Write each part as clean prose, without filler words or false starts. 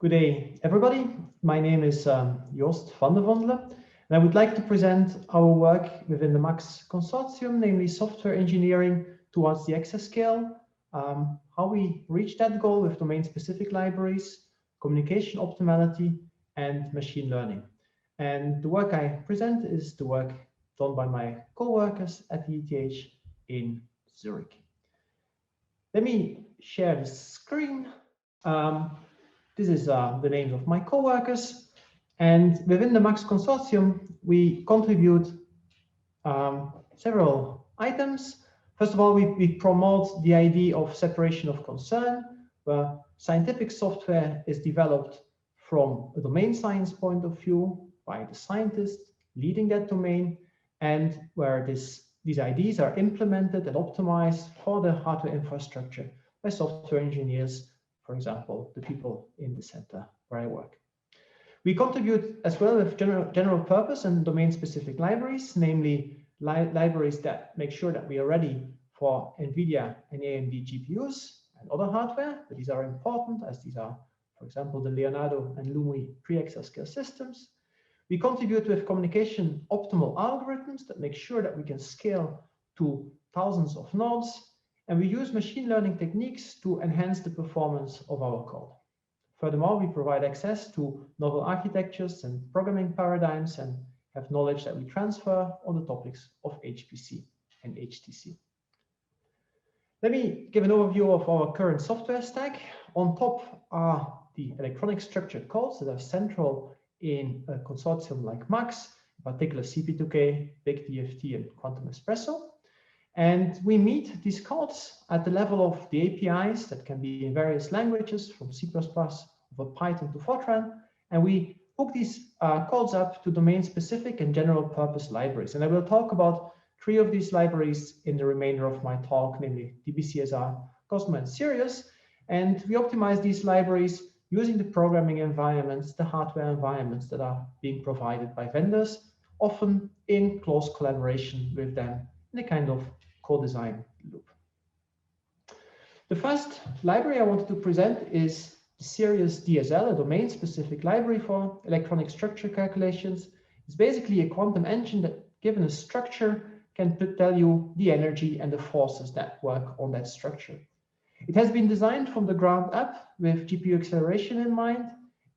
Good day, everybody. My name is Joost VandeVondele, and I would like to present our work within the MaX consortium, namely software engineering towards the exascale, how we reach that goal with domain-specific libraries, communication optimality, and machine learning. And the work I present is the work done by my co-workers at the ETH in Zurich. Let me share the screen. This is the names of my co-workers, and within the MaX consortium, we contribute several items. First of all, we promote the idea of separation of concern, where scientific software is developed from a domain science point of view by the scientist leading that domain, and where these ideas are implemented and optimized for the hardware infrastructure by software engineers, for example, the people in the center where I work. We contribute as well with general purpose and domain-specific libraries, namely libraries that make sure that we are ready for NVIDIA and AMD GPUs and other hardware, but these are important as these are, for example, the Leonardo and Lumi pre-exascale systems. We contribute with communication optimal algorithms that make sure that we can scale to thousands of nodes, and we use machine learning techniques to enhance the performance of our code. Furthermore, we provide access to novel architectures and programming paradigms and have knowledge that we transfer on the topics of HPC and HTC. Let me give an overview of our current software stack. On top are the electronic structured codes that are central in a consortium like MaX, in particular CP2K, Big DFT, and Quantum Espresso. And we meet these codes at the level of the APIs that can be in various languages, from C++ over Python to Fortran, and we hook these codes up to domain-specific and general-purpose libraries. And I will talk about 3 of these libraries in the remainder of my talk, namely DBCSR, Cosmo, and Sirius. And we optimize these libraries using the programming environments, the hardware environments that are being provided by vendors, often in close collaboration with them in a kind of co-design loop. The first library I wanted to present is the Sirius Dsl, a domain-specific library for electronic structure calculations. It's basically a quantum engine that, given a structure, can tell you the energy and the forces that work on that structure. It has been designed from the ground up with GPU acceleration in mind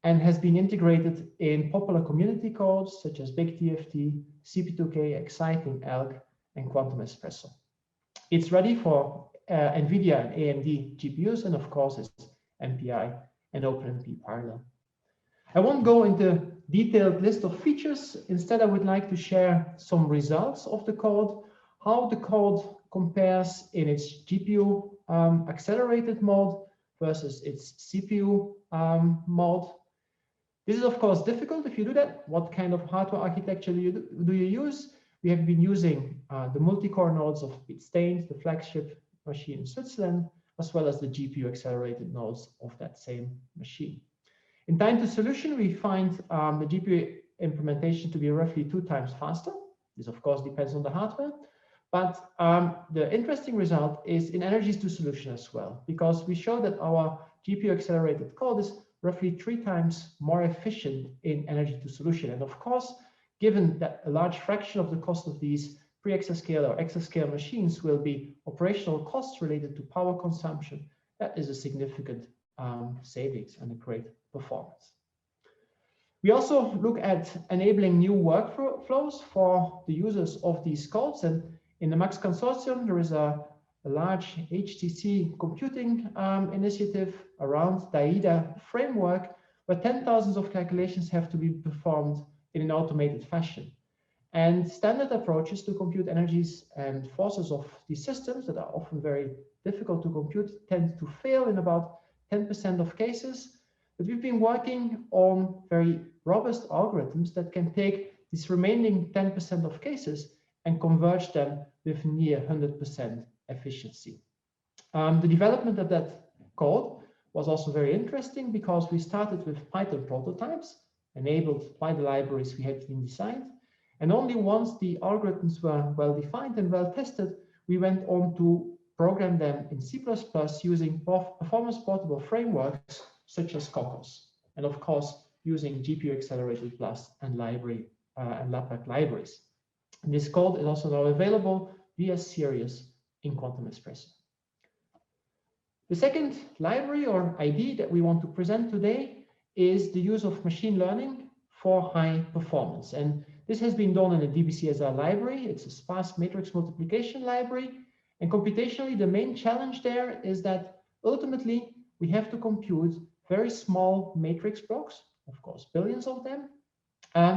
and has been integrated in popular community codes such as Big DFT, CP2K, Exciting, ELK, and Quantum Espresso. It's ready for NVIDIA and AMD GPUs, and of course it's MPI and OpenMP parallel. I won't go into detailed list of features. Instead, I would like to share some results of the code, how the code compares in its GPU accelerated mode versus its CPU mode. This is of course difficult. If you do that, what kind of hardware architecture do you use? We have been using the multi-core nodes of BitStained, the flagship machine in Switzerland, as well as the GPU accelerated nodes of that same machine. In time to solution, we find the GPU implementation to be roughly 2 times faster. This of course depends on the hardware, but the interesting result is in energies to solution as well, because we show that our GPU accelerated code is roughly 3 times more efficient in energy to solution. And of course, given that a large fraction of the cost of these pre-exascale or exascale machines will be operational costs related to power consumption, that is a significant savings and a great performance. We also look at enabling new workflows for the users of these codes. And in the MaX consortium, there is a large HTC computing initiative around the AIDA framework, where 10,000 of calculations have to be performed in an automated fashion. And standard approaches to compute energies and forces of these systems that are often very difficult to compute tend to fail in about 10% of cases. But we've been working on very robust algorithms that can take this remaining 10% of cases and converge them with near 100% efficiency. The development of that code was also very interesting because we started with Python prototypes enabled by the libraries we had been designed. And only once the algorithms were well defined and well tested, we went on to program them in C++ using performance portable frameworks such as Cocos. and of course using GPU accelerated plus and library and LabPack libraries. And this code is also now available via Sirius in Quantum Espresso. The second library or ID that we want to present today is the use of machine learning for high performance. And this has been done in the DBCSR library. It's a sparse matrix multiplication library. And computationally, the main challenge there is that ultimately we have to compute very small matrix blocks, of course, billions of them,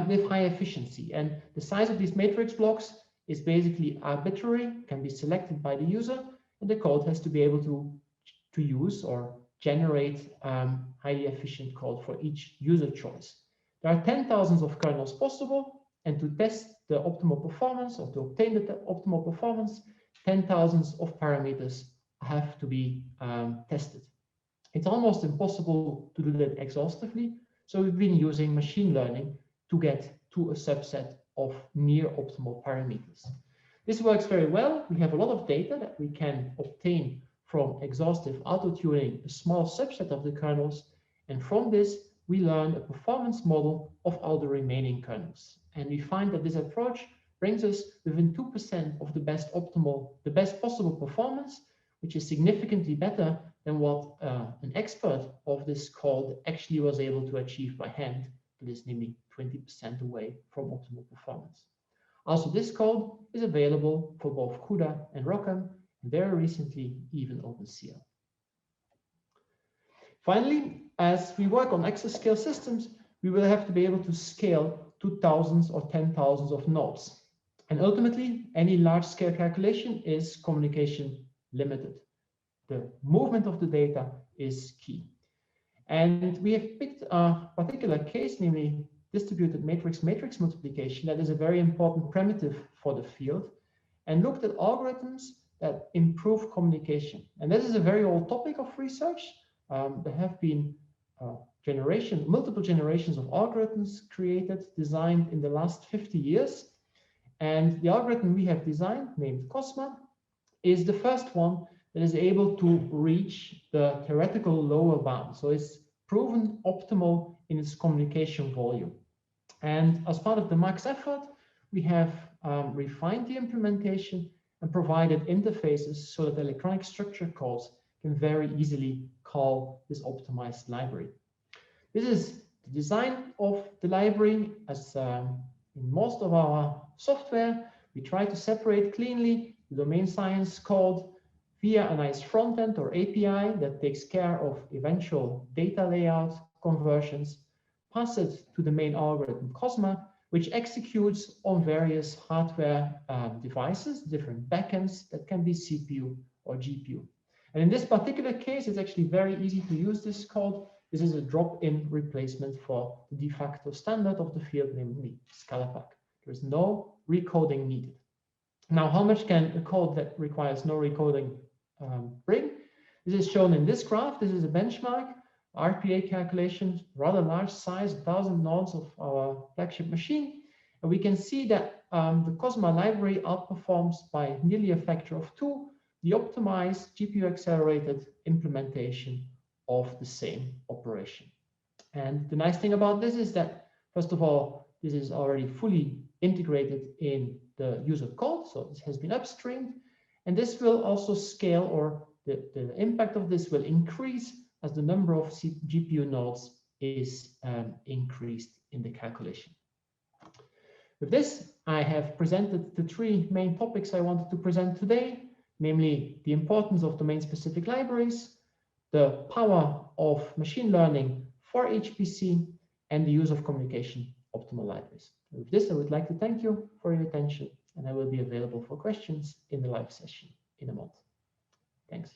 with high efficiency. And the size of these matrix blocks is basically arbitrary, can be selected by the user, and the code has to be able to use or generate highly efficient code for each user choice. There are 10,000 of kernels possible, and to test the optimal performance or to obtain the optimal performance, 10,000 of parameters have to be tested. It's almost impossible to do that exhaustively, so we've been using machine learning to get to a subset of near optimal parameters. This works very well. We have a lot of data that we can obtain from exhaustive auto-tuning a small subset of the kernels, and from this we learn a performance model of all the remaining kernels. And we find that this approach brings us within 2% of the best possible performance, which is significantly better than what an expert of this code actually was able to achieve by hand. That is namely 20% away from optimal performance. Also, this code is available for both CUDA and ROCm, and very recently even OpenCL. Finally, as we work on exascale systems, we will have to be able to scale to thousands or 10,000s of nodes. And ultimately, any large-scale calculation is communication limited. The movement of the data is key. And we have picked a particular case, namely distributed matrix-matrix multiplication, that is a very important primitive for the field, and looked at algorithms that improve communication. And this is a very old topic of research. There have been multiple generations of algorithms created, designed in the last 50 years. And the algorithm we have designed, named COSMA, is the first one that is able to reach the theoretical lower bound. So it's proven optimal in its communication volume. And as part of the MaX effort, we have refined the implementation and provided interfaces so that electronic structure calls can very easily call this optimized library. This is the design of the library. As in most of our software, we try to separate cleanly the domain science code via a nice front end or API that takes care of eventual data layout conversions, pass it to the main algorithm COSMA, which executes on various hardware devices, different backends that can be CPU or GPU. And in this particular case, it's actually very easy to use this code. This is a drop-in replacement for the de facto standard of the field, namely ScalaPack. There is no recoding needed. Now, how much can a code that requires no recoding bring? This is shown in this graph. This is a benchmark RPA calculation, rather large size, 1,000 nodes of our flagship machine. And we can see that the COSMA library outperforms by nearly a factor of 2 the optimized GPU accelerated implementation of the same operation. And the nice thing about this is that, first of all, this is already fully integrated in the user code, so this has been upstreamed, and this will also scale, or the impact of this will increase as the number of GPU nodes is increased in the calculation. With this, I have presented the 3 main topics I wanted to present today, namely the importance of domain-specific libraries, the power of machine learning for HPC, and the use of communication optimal libraries. With this, I would like to thank you for your attention, and I will be available for questions in the live session in a month. Thanks.